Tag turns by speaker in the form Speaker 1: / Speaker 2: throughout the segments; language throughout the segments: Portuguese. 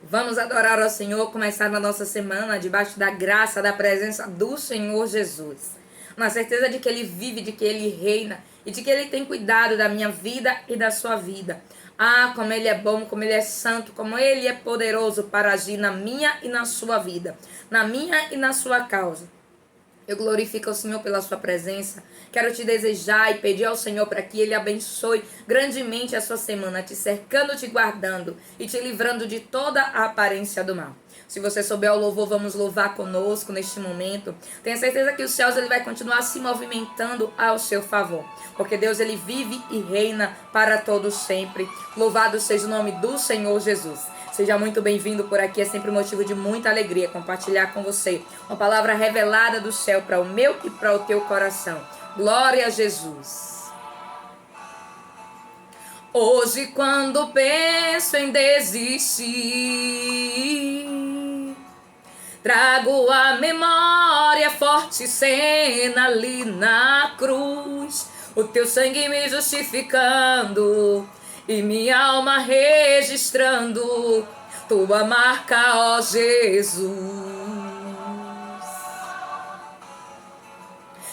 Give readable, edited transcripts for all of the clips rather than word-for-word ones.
Speaker 1: Vamos adorar ao Senhor, começar na nossa semana debaixo da graça, da presença do Senhor Jesus. Na certeza de que Ele vive, de que Ele reina e de que Ele tem cuidado da minha vida e da sua vida. Ah, como Ele é bom, como Ele é santo, como Ele é poderoso para agir na minha e na sua vida, na minha e na sua causa. Eu glorifico ao Senhor pela sua presença. Quero te desejar e pedir ao Senhor para que Ele abençoe grandemente a sua semana, te cercando, te guardando e te livrando de toda a aparência do mal. Se você souber o louvor, vamos louvar conosco neste momento. Tenha certeza que os céus ele vai continuar se movimentando ao seu favor. Porque Deus ele vive e reina para todos sempre. Louvado seja o nome do Senhor Jesus. Seja muito bem-vindo por aqui, é sempre motivo de muita alegria compartilhar com você uma palavra revelada do céu para o meu e para o teu coração. Glória a Jesus. Hoje quando penso em desistir, trago à memória forte cena ali na cruz, o teu sangue me justificando e minha alma registrando tua marca, ó Jesus.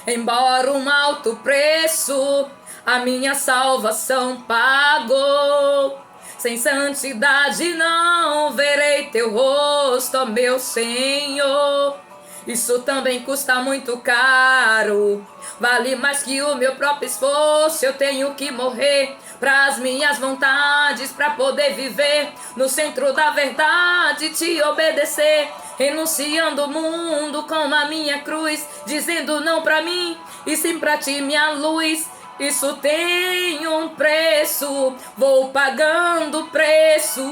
Speaker 1: Embora um alto preço a minha salvação pagou, sem santidade não verei teu rosto, ó meu Senhor. Isso também custa muito caro, vale mais que o meu próprio esforço. Eu tenho que morrer para as minhas vontades, para poder viver no centro da verdade, te obedecer, renunciando o mundo com a minha cruz, dizendo não para mim e sim para ti, minha luz. Isso tem um preço, vou pagando o preço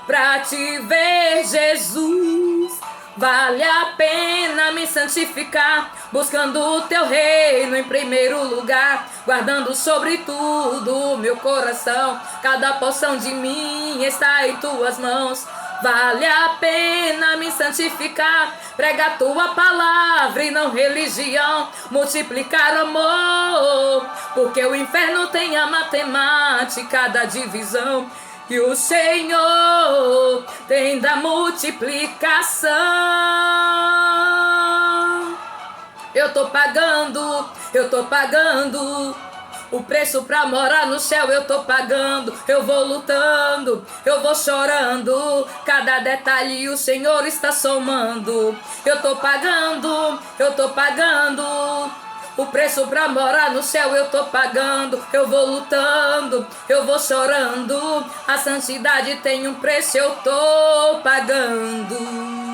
Speaker 1: pra te ver, Jesus. Vale a pena me santificar, buscando o teu reino em primeiro lugar, guardando sobre tudo o meu coração. Cada porção de mim está em tuas mãos. Vale a pena me santificar, pregar tua palavra e não religião, multiplicar amor, porque o inferno tem a matemática da divisão e o Senhor tem da multiplicação. Eu tô pagando o preço pra morar no céu. Eu tô pagando, eu vou lutando, eu vou chorando, cada detalhe o Senhor está somando. Eu tô pagando o preço pra morar no céu. Eu tô pagando, eu vou lutando, eu vou chorando, a santidade tem um preço, eu tô pagando.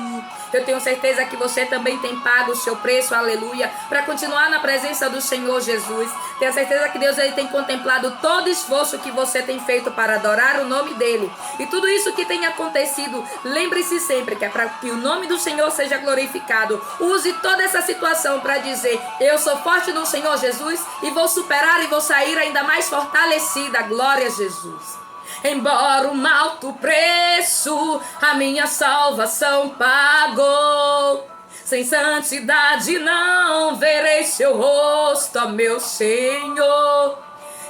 Speaker 1: Eu tenho certeza que você também tem pago o seu preço, aleluia, para continuar na presença do Senhor Jesus. Tenho certeza que Deus ele tem contemplado todo esforço que você tem feito para adorar o nome dele. E tudo isso que tem acontecido, lembre-se sempre que é para que o nome do Senhor seja glorificado. Use toda essa situação para dizer: eu sou forte no Senhor Jesus e vou superar e vou sair ainda mais fortalecida. Glória a Jesus. Embora um alto preço a minha salvação pagou, sem santidade não verei seu rosto, ó meu Senhor.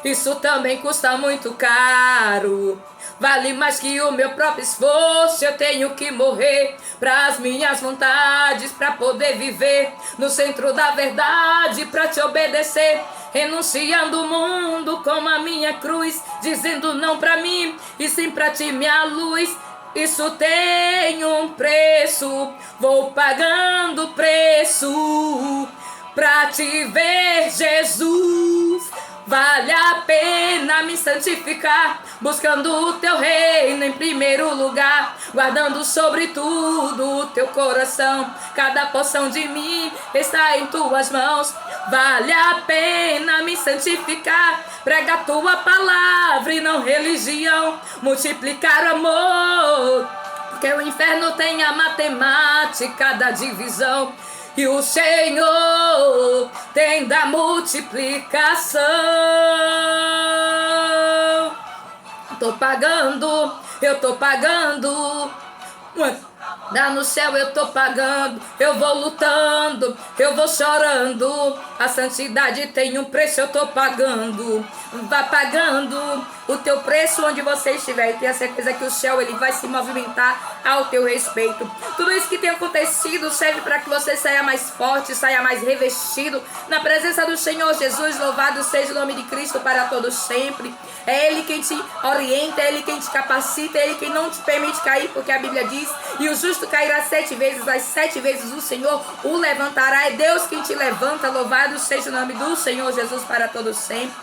Speaker 1: Isso também custa muito caro, vale mais que o meu próprio esforço. Eu tenho que morrer para as minhas vontades, para poder viver no centro da verdade, para te obedecer, renunciando o mundo com a minha cruz, dizendo não para mim e sim para ti, minha luz. Isso tem um preço, vou pagando o preço pra te ver, Jesus. Vale a pena me santificar, buscando o teu reino em primeiro lugar, guardando sobre tudo o teu coração. Cada porção de mim está em tuas mãos. Vale a pena me santificar, pregar tua palavra e não religião, multiplicar amor, porque o inferno tem a matemática da divisão e o Senhor tem da multiplicação. Eu tô pagando. Lá no céu eu tô pagando, eu vou lutando, eu vou chorando, a santidade tem um preço, eu tô pagando, vai pagando, o teu preço onde você estiver, e tenha certeza que o céu ele vai se movimentar ao teu respeito. Tudo isso que tem acontecido serve para que você saia mais forte, saia mais revestido na presença do Senhor Jesus. Louvado seja o nome de Cristo para todos sempre. É Ele quem te orienta, é Ele quem te capacita, é Ele quem não te permite cair, porque a Bíblia diz: e o justo cairá 7 vezes, as 7 vezes o Senhor o levantará. É Deus quem te levanta. Louvado seja o nome do Senhor Jesus para todos sempre.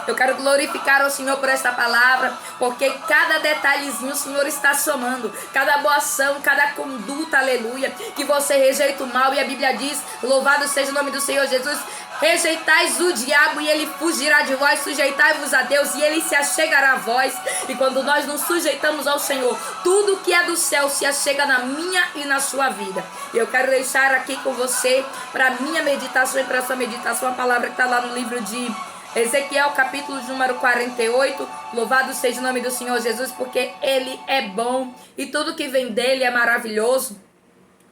Speaker 1: Eu quero glorificar ao Senhor por esta palavra, porque cada detalhezinho o Senhor está somando, cada boa ação, cada conduta, aleluia, que você rejeita o mal, e a Bíblia diz: louvado seja o nome do Senhor Jesus, rejeitais o diabo e ele fugirá de vós, sujeitai-vos a Deus e ele se achegará a vós. E quando nós nos sujeitamos ao Senhor, tudo que é do céu se achega na minha e na sua vida. E eu quero deixar aqui com você, para minha meditação e para sua meditação, a palavra que está lá no livro de Ezequiel, capítulo de número 48. Louvado seja o nome do Senhor Jesus, porque Ele é bom e tudo que vem dele é maravilhoso.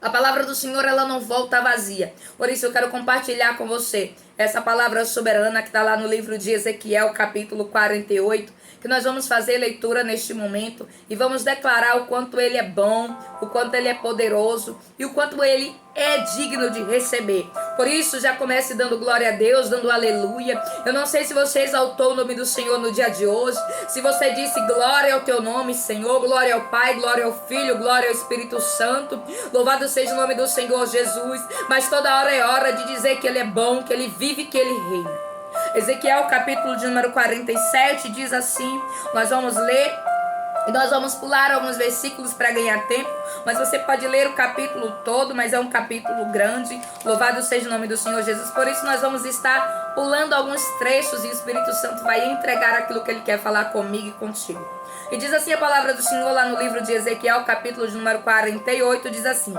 Speaker 1: A palavra do Senhor, ela não volta vazia. Por isso eu quero compartilhar com você essa palavra soberana que está lá no livro de Ezequiel, capítulo 48, que nós vamos fazer leitura neste momento e vamos declarar o quanto Ele é bom, o quanto Ele é poderoso e o quanto Ele é digno de receber. Por isso, já comece dando glória a Deus, dando aleluia. Eu não sei se você exaltou o nome do Senhor no dia de hoje, se você disse glória ao teu nome, Senhor, glória ao Pai, glória ao Filho, glória ao Espírito Santo. Louvado seja o nome do Senhor Jesus. Mas toda hora é hora de dizer que Ele é bom, que Ele vive, que Ele reina. Ezequiel, capítulo de número 47, diz assim, nós vamos ler e nós vamos pular alguns versículos para ganhar tempo, mas você pode ler o capítulo todo, mas é um capítulo grande. Louvado seja o nome do Senhor Jesus. Por isso nós vamos estar pulando alguns trechos e o Espírito Santo vai entregar aquilo que Ele quer falar comigo e contigo. E diz assim a palavra do Senhor lá no livro de Ezequiel, capítulo de número 48, diz assim: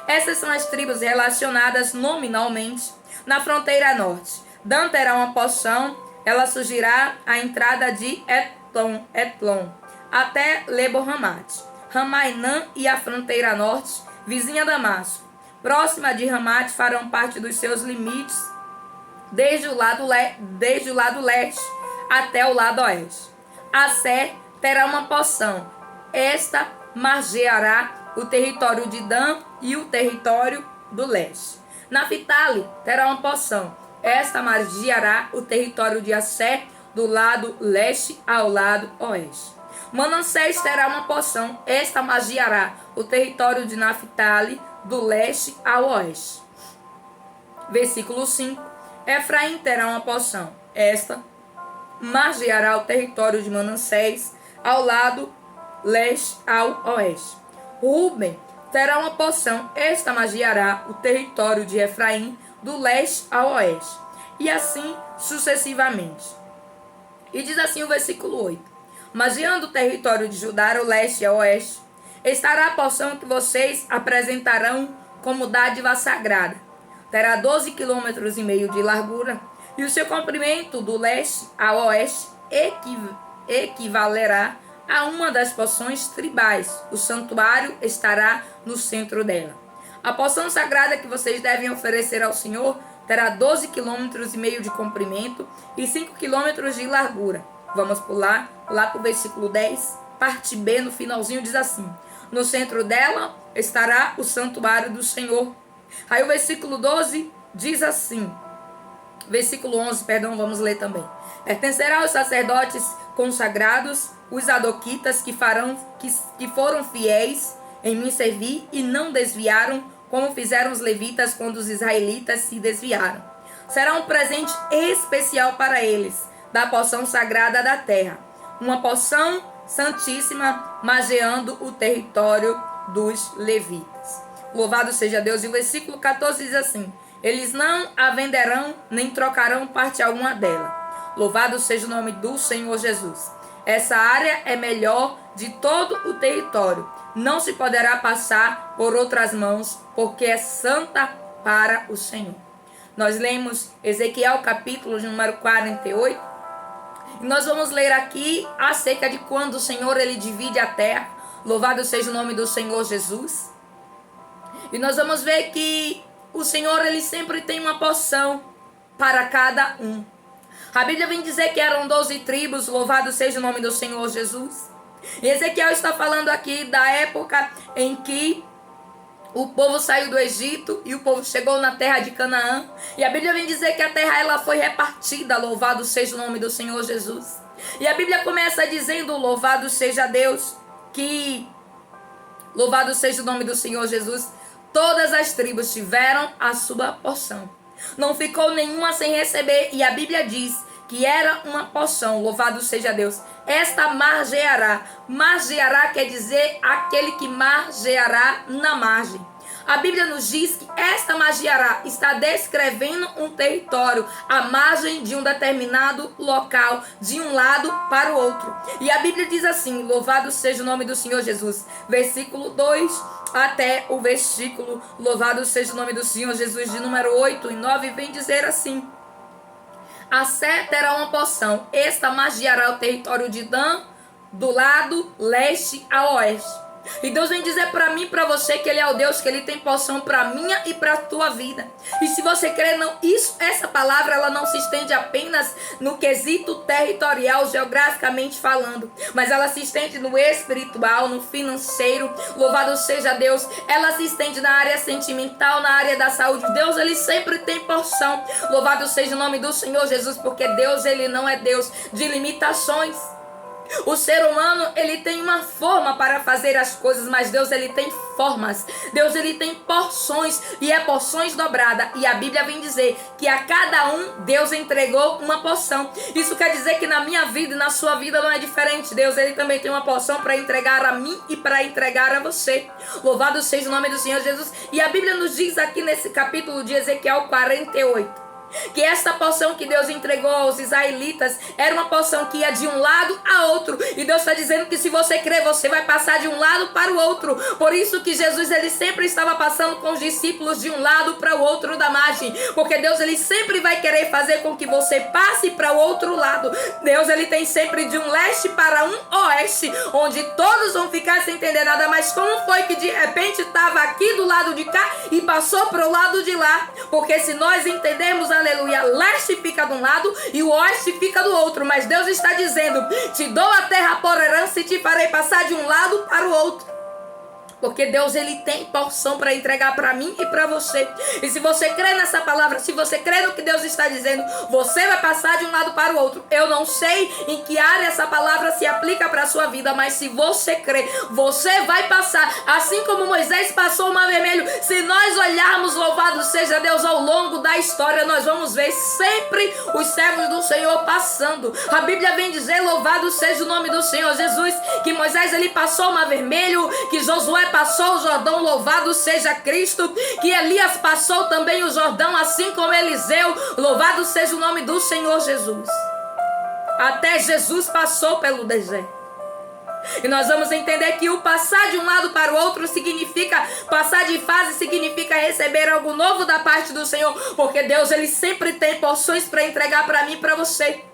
Speaker 1: essas são as tribos relacionadas nominalmente na fronteira norte. Dan terá uma porção, ela surgirá a entrada de Etlon até Lebo-Hamat. Ramainã e a fronteira norte, vizinha Damasco, próxima de Hamat, farão parte dos seus limites desde o lado leste até o lado oeste. Assé terá uma porção, esta margeará o território de Dan e o território do leste. Naphtali terá uma porção, esta margeará o território de Assé do lado leste ao lado oeste. Manassés terá uma porção, esta margeará o território de Naphtali do leste ao oeste. Versículo 5. Efraim terá uma porção, esta margeará o território de Manassés ao lado leste ao oeste. Ruben terá uma porção, esta margeará o território de Efraim do leste ao oeste, e assim sucessivamente. E diz assim o versículo 8: margeando o território de Judá ao leste e ao oeste, estará a porção que vocês apresentarão como dádiva sagrada. Terá 12,5 km de largura, e o seu comprimento do leste ao oeste equivalerá a uma das porções tribais. O santuário estará no centro dela. A porção sagrada que vocês devem oferecer ao Senhor terá 12,5 km de comprimento e 5 km de largura. Vamos pular lá para o versículo 10, parte B, no finalzinho diz assim: no centro dela estará o santuário do Senhor. Aí o versículo 12 diz assim, versículo 11, perdão, vamos ler também: pertencerá aos sacerdotes consagrados, os adoquitas que foram fiéis em me servir e não desviaram, como fizeram os levitas quando os israelitas se desviaram. Será um presente especial para eles, da porção sagrada da terra, uma porção santíssima, margeando o território dos levitas. Louvado seja Deus. E o versículo 14 diz assim: eles não a venderão, nem trocarão parte alguma dela. Louvado seja o nome do Senhor Jesus. Essa área é melhor de todo o território. Não se poderá passar por outras mãos, porque é santa para o Senhor. Nós lemos Ezequiel capítulo de número 48. E nós vamos ler aqui acerca de quando o Senhor ele divide a terra. Louvado seja o nome do Senhor Jesus. E nós vamos ver que o Senhor ele sempre tem uma porção para cada um. A Bíblia vem dizer que eram 12 tribos, louvado seja o nome do Senhor Jesus. E Ezequiel está falando aqui da época em que o povo saiu do Egito e o povo chegou na terra de Canaã. E a Bíblia vem dizer que a terra ela foi repartida, louvado seja o nome do Senhor Jesus. E a Bíblia começa dizendo, louvado seja Deus, que louvado seja o nome do Senhor Jesus, todas as tribos tiveram a sua porção. Não ficou nenhuma sem receber. E a Bíblia diz que era uma porção, louvado seja Deus. Esta margeará. Margeará quer dizer aquele que margeará na margem. A Bíblia nos diz que esta margeará está descrevendo um território, a margem de um determinado local, de um lado para o outro. E a Bíblia diz assim, louvado seja o nome do Senhor Jesus, versículo 2 até o versículo, louvado seja o nome do Senhor Jesus, de número 8 e 9, vem dizer assim: a Sé terá uma porção, esta margeará o território de Dan, do lado leste a oeste. E Deus vem dizer para mim e para você que Ele é o Deus, que Ele tem porção para minha e para a tua vida. E se você crer, não, essa palavra ela não se estende apenas no quesito territorial, geograficamente falando, mas ela se estende no espiritual, no financeiro, louvado seja Deus. Ela se estende na área sentimental, na área da saúde. Deus, Ele sempre tem porção, louvado seja o nome do Senhor Jesus, porque Deus, Ele não é Deus de limitações. O ser humano, ele tem uma forma para fazer as coisas, mas Deus, ele tem formas. Deus, ele tem porções, e é porções dobradas. E a Bíblia vem dizer que a cada um, Deus entregou uma porção. Isso quer dizer que na minha vida e na sua vida não é diferente. Deus, ele também tem uma porção para entregar a mim e para entregar a você. Louvado seja o nome do Senhor Jesus. E a Bíblia nos diz aqui nesse capítulo de Ezequiel 48, que essa porção que Deus entregou aos israelitas era uma porção que ia de um lado a outro. E Deus está dizendo que se você crer, você vai passar de um lado para o outro. Por isso que Jesus, ele sempre estava passando com os discípulos de um lado para o outro da margem, porque Deus, ele sempre vai querer fazer com que você passe para o outro lado. Deus, ele tem sempre de um leste para um oeste, onde todos vão ficar sem entender nada. Mas como foi que de repente estava aqui do lado de cá e passou para o lado de lá? Porque se nós entendermos, aleluia, leste fica de um lado e o oeste fica do outro. Mas Deus está dizendo: te dou a terra por herança e te farei passar de um lado para o outro. Porque Deus, ele tem porção para entregar para mim e para você. E se você crê nessa palavra, se você crê no que Deus está dizendo, você vai passar de um lado para o outro. Eu não sei em que área essa palavra se aplica para a sua vida, mas se você crê, você vai passar. Assim como Moisés passou o Mar Vermelho, se nós olharmos, louvado seja Deus, ao longo da história, nós vamos ver sempre os servos do Senhor passando. A Bíblia vem dizer, louvado seja o nome do Senhor Jesus, que Moisés, ele passou o Mar Vermelho, que Josué passou o Jordão, louvado seja Cristo, que Elias passou também o Jordão, assim como Eliseu, louvado seja o nome do Senhor Jesus. Até Jesus passou pelo deserto. E nós vamos entender que o passar de um lado para o outro significa, passar de fase significa receber algo novo da parte do Senhor, porque Deus, ele sempre tem porções para entregar para mim e para você.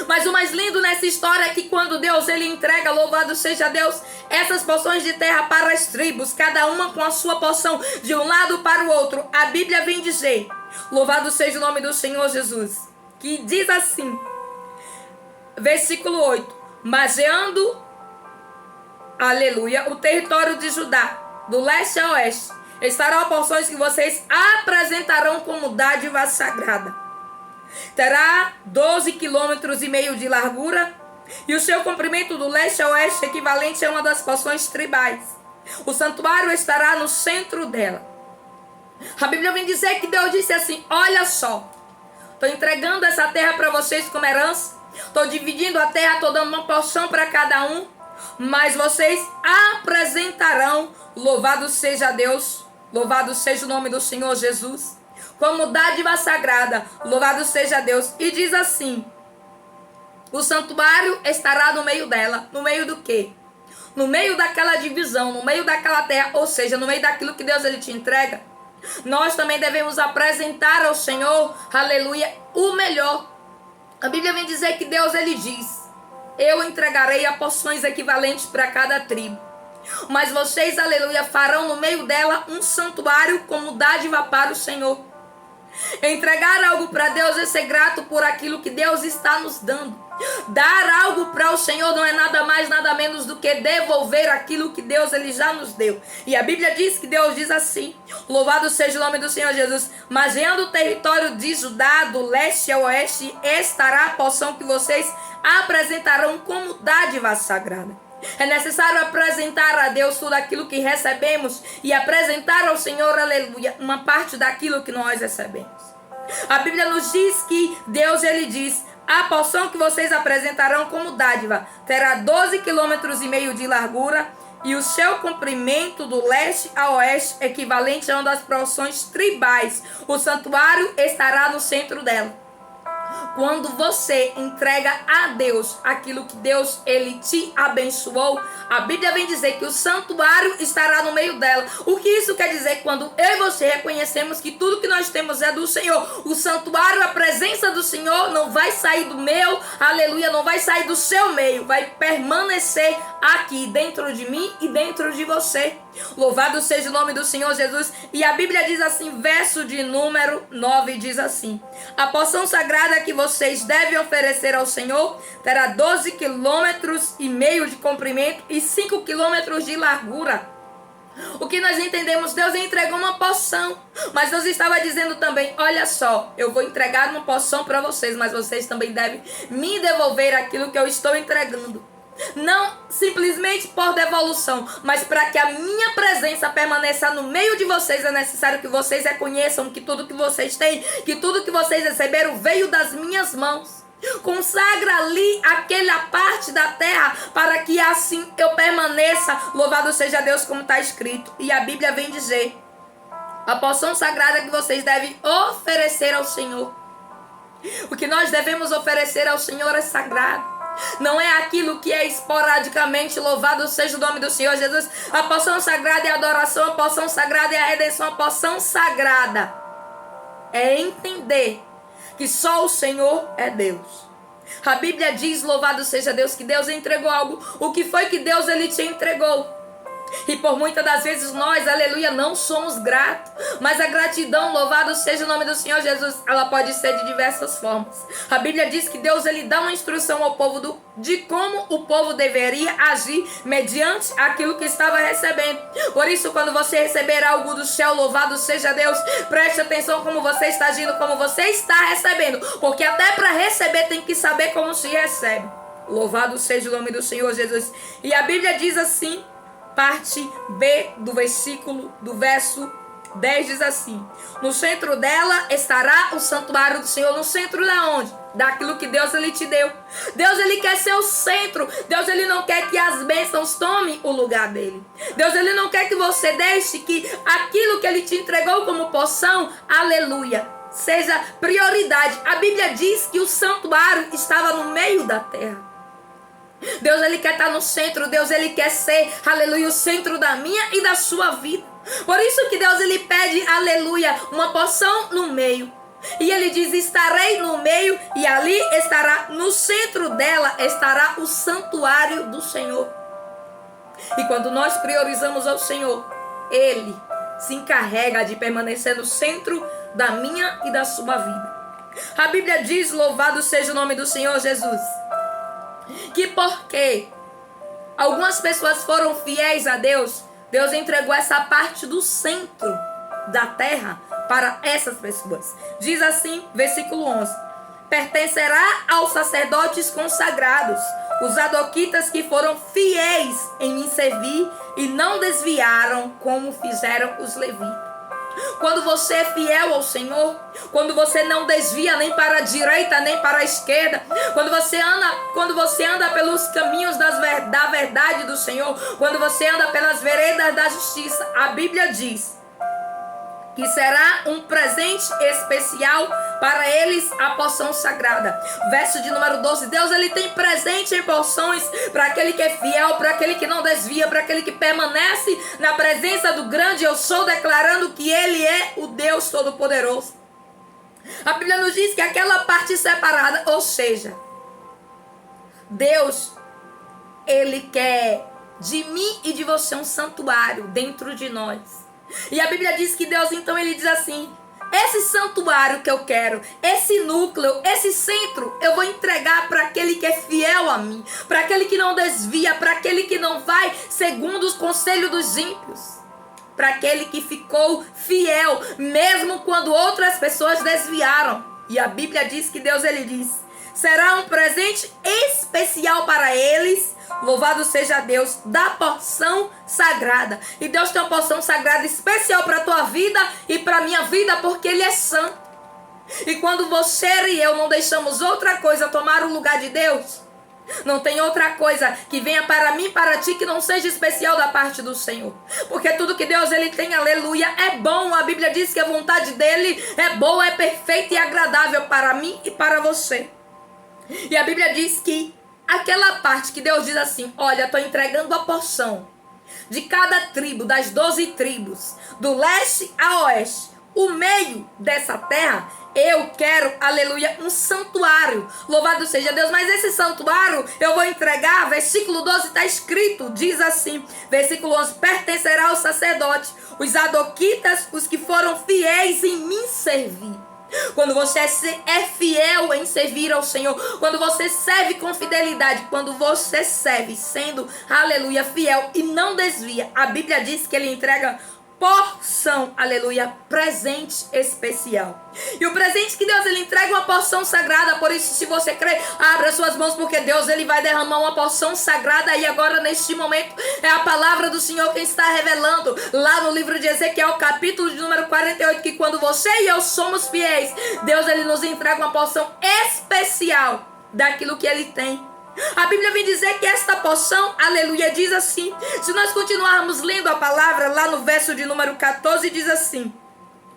Speaker 1: Mas o mais lindo nessa história é que quando Deus, ele entrega, louvado seja Deus, essas porções de terra para as tribos, cada uma com a sua porção, de um lado para o outro, a Bíblia vem dizer, louvado seja o nome do Senhor Jesus, que diz assim, versículo 8, margeando, aleluia, o território de Judá, do leste a oeste, estarão porções que vocês apresentarão como dádiva sagrada. Terá 12,5 km de largura, e o seu comprimento do leste a oeste equivalente a uma das porções tribais. O santuário estará no centro dela. A Bíblia vem dizer que Deus disse assim: olha só, estou entregando essa terra para vocês como herança, estou dividindo a terra, estou dando uma porção para cada um, mas vocês apresentarão, louvado seja Deus, louvado seja o nome do Senhor Jesus, como dádiva sagrada, louvado seja Deus. E diz assim, o santuário estará no meio dela. No meio do quê? No meio daquela divisão, no meio daquela terra, ou seja, no meio daquilo que Deus, ele te entrega. Nós também devemos apresentar ao Senhor, aleluia, o melhor. A Bíblia vem dizer que Deus, ele diz, eu entregarei a porções equivalentes para cada tribo. Mas vocês, aleluia, farão no meio dela um santuário como dádiva para o Senhor. Entregar algo para Deus é ser grato por aquilo que Deus está nos dando. Dar algo para o Senhor não é nada mais, nada menos do que devolver aquilo que Deus ele já nos deu. E a Bíblia diz que Deus diz assim: louvado seja o nome do Senhor Jesus. Margeando o território de Judá, do leste ao oeste, estará a porção que vocês apresentarão como dádiva sagrada. É necessário apresentar a Deus tudo aquilo que recebemos e apresentar ao Senhor, aleluia, uma parte daquilo que nós recebemos. A Bíblia nos diz que Deus, ele diz: a porção que vocês apresentarão como dádiva terá 12,5 km de largura e o seu comprimento do leste a oeste equivalente a uma das porções tribais. O santuário estará no centro dela. Quando você entrega a Deus aquilo que Deus ele te abençoou, a Bíblia vem dizer que o santuário estará no meio dela. O que isso quer dizer? Quando eu e você reconhecemos que tudo que nós temos é do Senhor, o santuário, a presença do Senhor não vai sair do meu, aleluia, não vai sair do seu meio, vai permanecer aqui dentro de mim e dentro de você. Louvado seja o nome do Senhor Jesus. E a Bíblia diz assim, verso de número 9, diz assim: a porção sagrada que vocês devem oferecer ao Senhor terá 12,5 km de comprimento e 5 km de largura. O que nós entendemos? Deus entregou uma porção, mas Deus estava dizendo também: olha só, eu vou entregar uma porção para vocês, mas vocês também devem me devolver aquilo que eu estou entregando. Não simplesmente por devolução, mas para que a minha presença permaneça no meio de vocês, é necessário que vocês reconheçam que tudo que vocês têm, que tudo que vocês receberam veio das minhas mãos. Consagra ali aquela parte da terra para que assim eu permaneça. Louvado seja Deus, como está escrito. E a Bíblia vem dizer: a porção sagrada que vocês devem oferecer ao Senhor. O que nós devemos oferecer ao Senhor é sagrado. Não é aquilo que é esporadicamente. Louvado seja o nome do Senhor Jesus. A porção sagrada é a adoração, a porção sagrada é a redenção, a porção sagrada é entender que só o Senhor é Deus. A Bíblia diz, louvado seja Deus, que Deus entregou algo. O que foi que Deus ele te entregou? E por muitas das vezes nós, aleluia, não somos gratos. Mas a gratidão, louvado seja o nome do Senhor Jesus, ela pode ser de diversas formas. A Bíblia diz que Deus ele dá uma instrução ao povo de como o povo deveria agir mediante aquilo que estava recebendo. Por isso, quando você receber algo do céu, louvado seja Deus, preste atenção como você está agindo, como você está recebendo. Porque até para receber tem que saber como se recebe. Louvado seja o nome do Senhor Jesus. E a Bíblia diz assim, parte B do verso 10 diz assim: no centro dela estará o santuário do Senhor. No centro da onde? Daquilo que Deus ele te deu. Deus ele quer ser o centro. Deus ele não quer que as bênçãos tomem o lugar dele. Deus ele não quer que você deixe que aquilo que ele te entregou como porção, aleluia, seja prioridade. A Bíblia diz que o santuário estava no meio da terra. Deus ele quer estar no centro. Deus ele quer ser, aleluia, o centro da minha e da sua vida. Por isso que Deus ele pede, aleluia, uma porção no meio. E ele diz: estarei no meio, e ali estará, no centro dela estará o santuário do Senhor. E quando nós priorizamos ao Senhor, ele se encarrega de permanecer no centro da minha e da sua vida. A Bíblia diz, louvado seja o nome do Senhor Jesus, que porque algumas pessoas foram fiéis a Deus, Deus entregou essa parte do centro da terra para essas pessoas. Diz assim, versículo 11: pertencerá aos sacerdotes consagrados, os sadoquitas que foram fiéis em me servir e não desviaram como fizeram os levitas. Quando você é fiel ao Senhor, quando você não desvia nem para a direita nem para a esquerda, quando você anda pelos caminhos da verdade do Senhor, quando você anda pelas veredas da justiça, a Bíblia diz que será um presente especial para eles a porção sagrada. Verso de número 12. Deus ele tem presente em porções para aquele que é fiel, para aquele que não desvia, para aquele que permanece na presença do grande eu sou, declarando que ele é o Deus Todo-Poderoso. A Bíblia nos diz que aquela parte separada, ou seja, Deus ele quer de mim e de você um santuário dentro de nós. E a Bíblia diz que Deus, então, ele diz assim, esse santuário que eu quero, esse núcleo, esse centro, eu vou entregar para aquele que é fiel a mim, para aquele que não desvia, para aquele que não vai segundo os conselhos dos ímpios, para aquele que ficou fiel, mesmo quando outras pessoas desviaram. E a Bíblia diz que Deus, ele diz, será um presente especial para eles. Louvado seja Deus, da porção sagrada. E Deus tem uma porção sagrada especial para a tua vida e para a minha vida, porque Ele é santo. E quando você e eu não deixamos outra coisa tomar o lugar de Deus, não tem outra coisa que venha para mim, para ti, que não seja especial da parte do Senhor. Porque tudo que Deus, ele tem, aleluia, é bom. A Bíblia diz que a vontade dele é boa, é perfeita e agradável para mim e para você. E a Bíblia diz que aquela parte que Deus diz assim, olha, estou entregando a porção de cada tribo, das 12 tribos, do leste a oeste, o meio dessa terra, eu quero, aleluia, um santuário. Louvado seja Deus. Mas esse santuário eu vou entregar, versículo 12 está escrito, diz assim, versículo 11, pertencerá ao sacerdote, os sadoquitas, os que foram fiéis em mim servir. Quando você é fiel em servir ao Senhor, quando você serve com fidelidade, quando você serve sendo, aleluia, fiel e não desvia, a Bíblia diz que ele entrega porção, aleluia, presente especial. E o presente que Deus, ele entrega uma porção sagrada. Por isso, se você crê, abra suas mãos, porque Deus, ele vai derramar uma porção sagrada. E agora, neste momento, é a palavra do Senhor quem está revelando lá no livro de Ezequiel, capítulo de número 48, que quando você e eu somos fiéis, Deus, ele nos entrega uma porção especial daquilo que ele tem. A Bíblia vem dizer que esta porção, aleluia, diz assim, se nós continuarmos lendo a palavra, lá no verso de número 14, diz assim,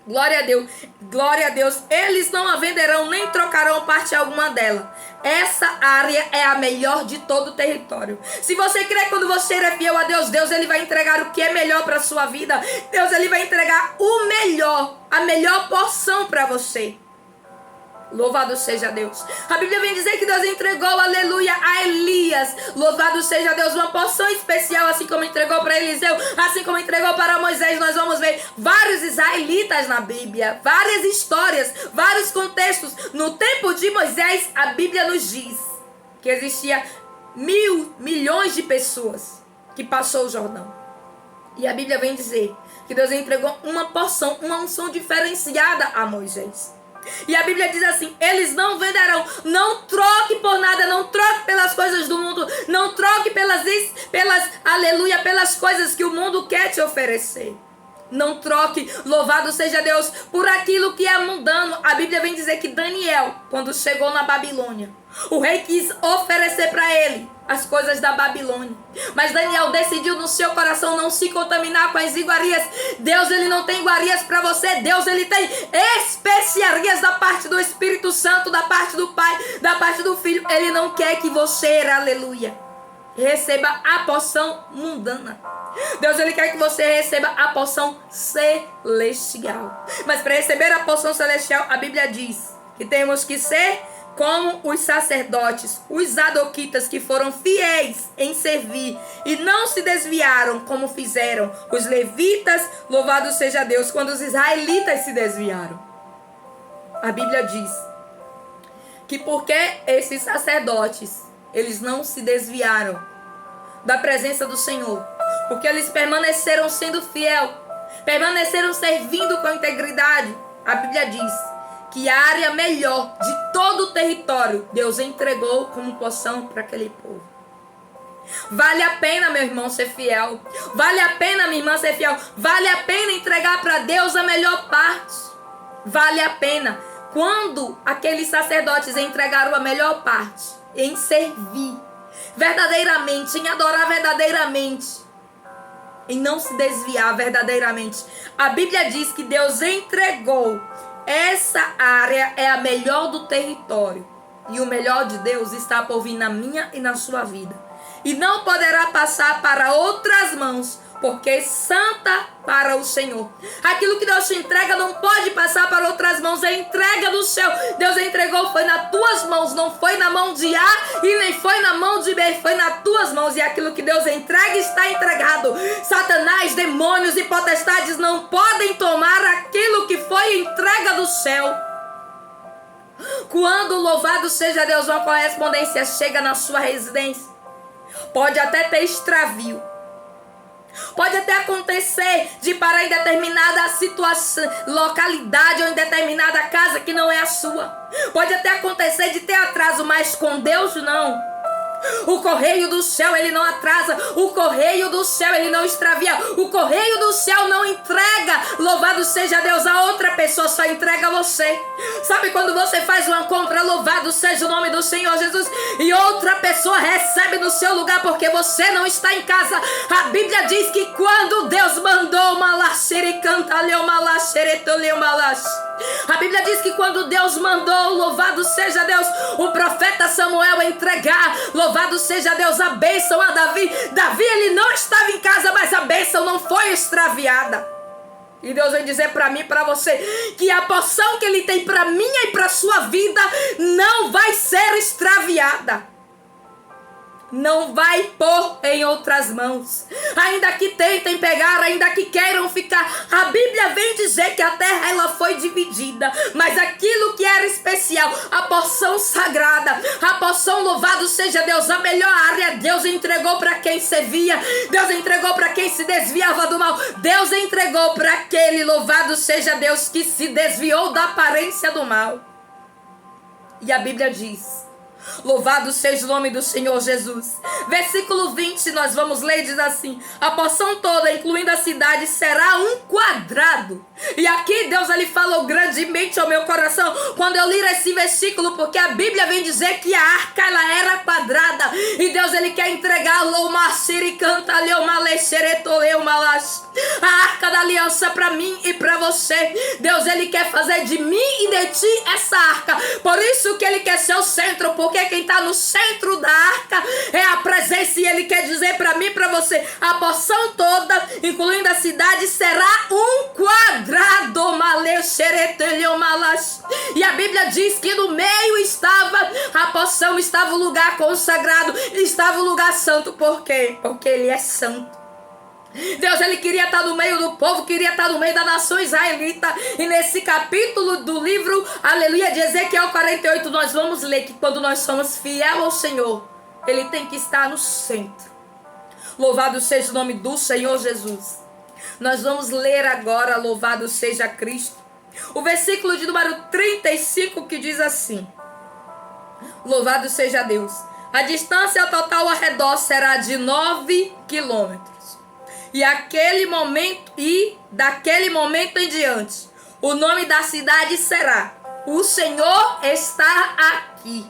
Speaker 1: glória a Deus, eles não a venderão nem trocarão parte alguma dela. Essa área é a melhor de todo o território. Se você crê, quando você é fiel a Deus, Deus, ele vai entregar o que é melhor para a sua vida. Deus, ele vai entregar o melhor, a melhor porção para você. Louvado seja Deus. A Bíblia vem dizer que Deus entregou, aleluia, a Elias. Louvado seja Deus, uma porção especial, assim como entregou para Eliseu, assim como entregou para Moisés. Nós vamos ver vários israelitas na Bíblia, várias histórias, vários contextos. No tempo de Moisés, a Bíblia nos diz que existia milhões de pessoas que passou o Jordão. E a Bíblia vem dizer que Deus entregou uma porção, uma unção diferenciada a Moisés. E a Bíblia diz assim, eles não venderão, não troque por nada, não troque pelas coisas do mundo, não troque pelas aleluia, pelas coisas que o mundo quer te oferecer. Não troque, louvado seja Deus, por aquilo que é mundano. A Bíblia vem dizer que Daniel, quando chegou na Babilônia, o rei quis oferecer para ele as coisas da Babilônia. Mas Daniel decidiu no seu coração não se contaminar com as iguarias. Deus, ele não tem iguarias para você. Deus, ele tem especiarias da parte do Espírito Santo, da parte do Pai, da parte do Filho. Ele não quer que você, aleluia, receba a porção mundana. Deus, ele quer que você receba a porção celestial. Mas para receber a porção celestial, a Bíblia diz que temos que ser como os sacerdotes, os sadoquitas, que foram fiéis em servir e não se desviaram, como fizeram os levitas, louvado seja Deus, quando os israelitas se desviaram. A Bíblia diz que porque esses sacerdotes, eles não se desviaram da presença do Senhor, porque eles permaneceram sendo fiel, permaneceram servindo com integridade, a Bíblia diz que a área melhor de todo o território Deus entregou como porção para aquele povo. Vale a pena, meu irmão, ser fiel. Vale a pena, minha irmã, ser fiel. Vale a pena entregar para Deus a melhor parte. Vale a pena. Quando aqueles sacerdotes entregaram a melhor parte em servir verdadeiramente, em adorar verdadeiramente, em não se desviar verdadeiramente, a Bíblia diz que Deus entregou. Essa área é a melhor do território. E o melhor de Deus está por vir na minha e na sua vida. E não poderá passar para outras mãos, porque é santa para o Senhor. Aquilo que Deus te entrega não pode passar para outras mãos. É entrega do céu. Deus entregou, foi nas tuas mãos. Não foi na mão de A e nem foi na mão de B. Foi nas tuas mãos. E aquilo que Deus entrega está entregado. Satanás, demônios e potestades não podem tomar aquilo que foi foi entrega do céu. Quando, louvado seja Deus, uma correspondência chega na sua residência, pode até ter extravio. Pode até acontecer de parar em determinada situação, localidade ou em determinada casa que não é a sua. Pode até acontecer de ter atraso, mas com Deus não. O correio do céu, ele não atrasa. O correio do céu, ele não extravia. O correio do céu não entrega, louvado seja Deus, a outra pessoa, só entrega a você. Sabe quando você faz uma compra, louvado seja o nome do Senhor Jesus, e outra pessoa recebe no seu lugar porque você não está em casa? A Bíblia diz que quando Deus mandou a Bíblia diz que quando Deus mandou, louvado seja Deus, o profeta Samuel entregar, louvado seja Deus, a bênção a Davi. Davi, ele não estava em casa, mas a bênção não foi extraviada. E Deus vem dizer para mim e para você que a porção que ele tem para mim e para sua vida não vai ser extraviada. Não vai pôr em outras mãos. Ainda que tentem pegar, ainda que queiram ficar, a Bíblia vem dizer que a terra ela foi dividida, mas aquilo que era especial, a porção sagrada, a porção, louvado seja Deus, a melhor área, Deus entregou para quem servia, Deus entregou para quem se desviava do mal, Deus entregou para aquele, louvado seja Deus, que se desviou da aparência do mal. E a Bíblia diz, louvado seja o nome do Senhor Jesus. Versículo 20, nós vamos ler, diz assim: a porção toda, incluindo a cidade, será um quadrado. E aqui Deus ele falou grandemente ao meu coração quando eu li esse versículo, porque a Bíblia vem dizer que a arca ela era quadrada, e Deus ele quer entregar a arca da aliança para mim e para você. Deus ele quer fazer de mim e de ti essa arca, por isso que ele quer ser o centro, porque quem está no centro da arca é a presença, e ele quer dizer para mim e para você, a porção toda, incluindo a cidade, será um quadrado. E a Bíblia diz que no meio estava a porção, estava o lugar consagrado, estava o lugar santo. Por quê? Porque ele é santo. Deus ele queria estar no meio do povo, queria estar no meio da nação israelita. E nesse capítulo do livro, aleluia, de Ezequiel 48, nós vamos ler que quando nós somos fiel ao Senhor, ele tem que estar no centro. Louvado seja o nome do Senhor Jesus. Nós vamos ler agora, louvado seja Cristo, o versículo de número 35, que diz assim: louvado seja Deus. A distância total ao redor será de 9 quilômetros. E daquele momento em diante, o nome da cidade será: o Senhor está aqui.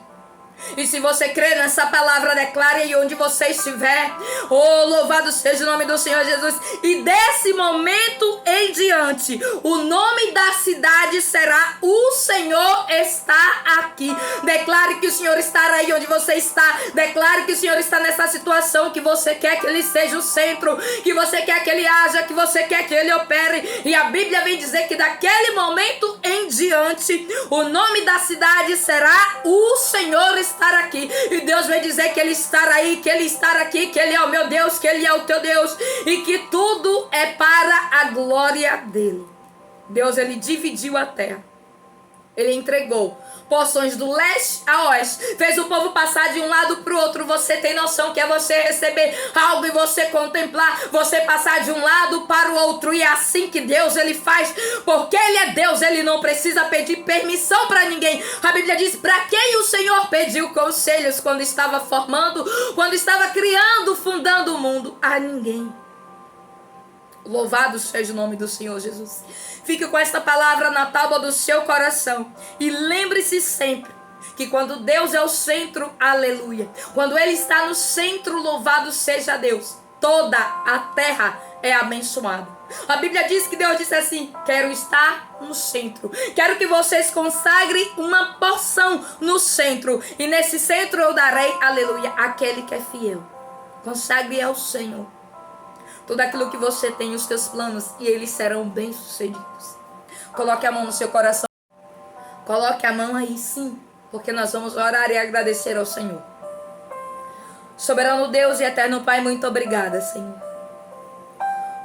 Speaker 1: E se você crê nessa palavra, declare aí onde você estiver. Oh, louvado seja o nome do Senhor Jesus. E desse momento em diante, o nome da cidade será: o Senhor está aqui. Declare que o Senhor está aí onde você está. Declare que o Senhor está nessa situação, que você quer que ele seja o centro, que você quer que ele haja, que você quer que ele opere. E a Bíblia vem dizer que daquele momento em diante, o nome da cidade será: o Senhor estar aqui. E Deus vai dizer que ele está aí, que ele está aqui, que ele é o meu Deus, que ele é o teu Deus, e que tudo é para a glória dele. Deus ele dividiu a terra, ele entregou porções do leste a oeste, fez o povo passar de um lado para o outro. Você tem noção que é você receber algo e você contemplar, você passar de um lado para o outro, e é assim que Deus ele faz, porque ele é Deus, ele não precisa pedir permissão para ninguém. A Bíblia diz: para quem o Senhor pediu conselhos quando estava formando, quando estava criando, fundando o mundo? A ninguém. Louvado seja o nome do Senhor Jesus. Fique com esta palavra na tábua do seu coração. E lembre-se sempre que quando Deus é o centro, aleluia, quando ele está no centro, louvado seja Deus, toda a terra é abençoada. A Bíblia diz que Deus disse assim: quero estar no centro. Quero que vocês consagrem uma porção no centro. E nesse centro eu darei, aleluia, aquele que é fiel. Consagre ao Senhor tudo aquilo que você tem, os teus planos, e eles serão bem-sucedidos. Coloque a mão no seu coração. Coloque a mão aí, sim, porque nós vamos orar e agradecer ao Senhor. Soberano Deus e eterno Pai, muito obrigada, Senhor.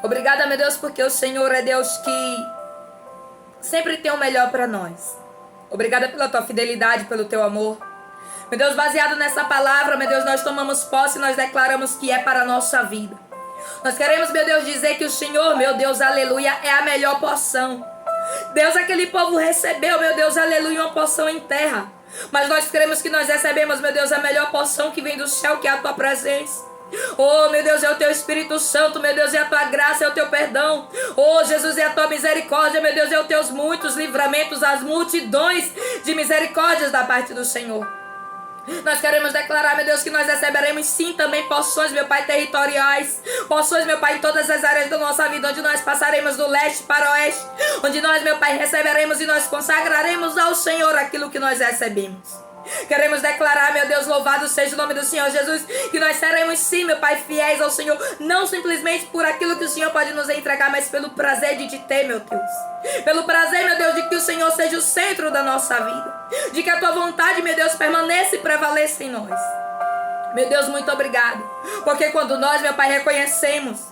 Speaker 1: Obrigada, meu Deus, porque o Senhor é Deus que sempre tem o melhor para nós. Obrigada pela tua fidelidade, pelo teu amor. Meu Deus, baseado nessa palavra, meu Deus, nós tomamos posse e nós declaramos que é para a nossa vida. Nós queremos, meu Deus, dizer que o Senhor, meu Deus, aleluia, é a melhor porção. Deus, aquele povo recebeu, meu Deus, aleluia, uma porção em terra. Mas nós queremos que nós recebemos, meu Deus, a melhor porção que vem do céu, que é a tua presença. Oh, meu Deus, é o teu Espírito Santo, meu Deus, é a tua graça, é o teu perdão. Oh, Jesus, é a tua misericórdia, meu Deus, é os teus muitos livramentos, as multidões de misericórdias da parte do Senhor. Nós queremos declarar, meu Deus, que nós receberemos sim também porções, meu Pai, territoriais. Porções, meu Pai, em todas as áreas da nossa vida, onde nós passaremos do leste para o oeste. Onde nós, meu Pai, receberemos e nós consagraremos ao Senhor aquilo que nós recebemos. Queremos declarar, meu Deus, louvado seja o nome do Senhor Jesus, que nós seremos sim, meu Pai, fiéis ao Senhor, não simplesmente por aquilo que o Senhor pode nos entregar, mas pelo prazer de te ter, meu Deus. Pelo prazer, meu Deus, de que o Senhor seja o centro da nossa vida, de que a tua vontade, meu Deus, permaneça e prevaleça em nós. Meu Deus, muito obrigado, porque quando nós, meu Pai, reconhecemos,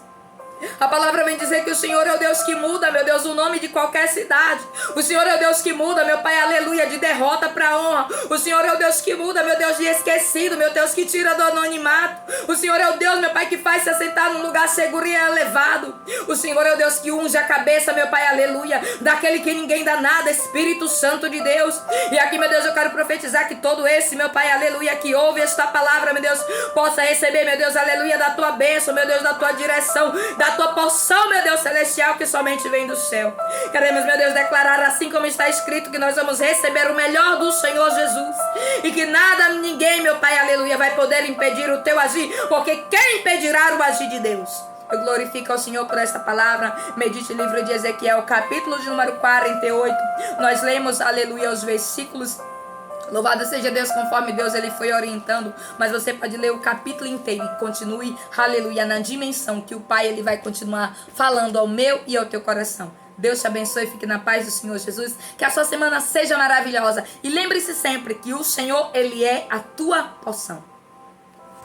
Speaker 1: a palavra vem dizer que o Senhor é o Deus que muda, meu Deus, o nome de qualquer cidade. O Senhor é o Deus que muda, meu Pai, aleluia, de derrota para honra. O Senhor é o Deus que muda, meu Deus, de esquecido, meu Deus, que tira do anonimato. O Senhor é o Deus, meu Pai, que faz se assentar num lugar seguro e elevado. O Senhor é o Deus que unge a cabeça, meu Pai, aleluia, daquele que ninguém dá nada, Espírito Santo de Deus. E aqui, meu Deus, eu quero profetizar que todo esse, meu Pai, aleluia, que ouve esta palavra, meu Deus, possa receber, meu Deus, aleluia, da tua bênção, meu Deus, da tua direção, da tua porção, meu Deus, celestial, que somente vem do céu. Queremos, meu Deus, declarar assim como está escrito, que nós vamos receber o melhor do Senhor Jesus, e que nada, ninguém, meu Pai, aleluia, vai poder impedir o teu agir, porque quem impedirá o agir de Deus? Eu glorifico ao Senhor por esta palavra. Medite o livro de Ezequiel, capítulo de número 48. Nós lemos, aleluia, os versículos. Louvado seja Deus, conforme Deus ele foi orientando. Mas você pode ler o capítulo inteiro e continue, aleluia, na dimensão que o Pai ele vai continuar falando ao meu e ao teu coração. Deus te abençoe, fique na paz do Senhor Jesus. Que a sua semana seja maravilhosa. E lembre-se sempre que o Senhor ele é a tua porção.